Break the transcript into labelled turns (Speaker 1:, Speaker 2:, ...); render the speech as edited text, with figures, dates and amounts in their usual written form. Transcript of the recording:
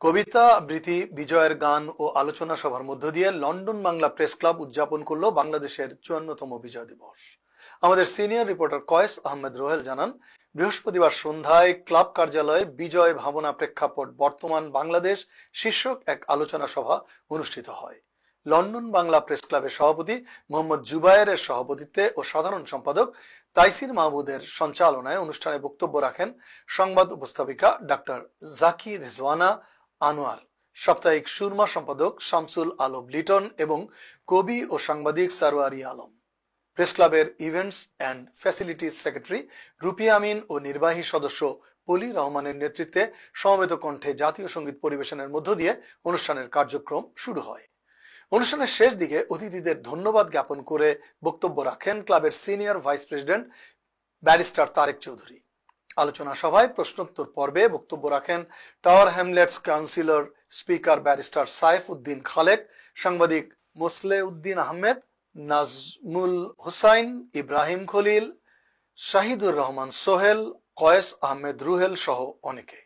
Speaker 1: কবিতা আবৃত্তি, বিজয়ের গান ও আলোচনা সভার মধ্য দিয়ে লন্ডন বাংলা প্রেস ক্লাব উদযাপন করলো বাংলাদেশের ৫৪তম বিজয় দিবস। আমাদের সিনিয়র রিপোর্টার কয়েস আহমেদ রোহেল জানান, বৃহস্পতিবার সন্ধ্যায় ক্লাব কার্যালয়ে বিজয় ভাবনা প্রেক্ষাপট বর্তমান বাংলাদেশ শীর্ষক এক আলোচনা সভা অনুষ্ঠিত হয়। লন্ডন বাংলা প্রেস ক্লাবের সভাপতি মোহাম্মদ জুবায়েরের সভাপতিত্বে ও সাধারণ সম্পাদক তাইসির মাহমুদের সঞ্চালনায় অনুষ্ঠানে বক্তব্য রাখেন সংবাদ উপস্থাপিকা ডাক্তার জাকি রিজওয়ানা আনোয়ার, সাপ্তাহিক সুরমা সম্পাদক শামসুল আলম লিটন এবং কবি ও সাংবাদিক সারোয়ারি আলম। প্রেস ক্লাবের events and facilities secretary Rupi Amin ও নির্বাহী সদস্য পলি রহমানের নেতৃত্বে সমবেত কণ্ঠে জাতীয় সঙ্গীত পরিবেশনের মধ্য দিয়ে অনুষ্ঠানের কার্যক্রম শুরু হয়। অনুষ্ঠানের শেষ দিকে অতিথিদের ধন্যবাদ জ্ঞাপন করে বক্তব্য রাখেন ক্লাবের senior vice president barrister Tareq Chowdhury. আলোচনা সভায় প্রশ্নোত্তর পর্বে বক্তব্য রাখেন Tower Hamlets councillor speaker barrister Saif Uddin Khalek, সাংবাদিক মোসলে উদ্দিন আহমেদ, নাজমুল হুসাইন, ইব্রাহিম খলিল, শাহিদুর রহমান সোহেল, কয়েস আহমেদ রুহেল সহ অনেকে।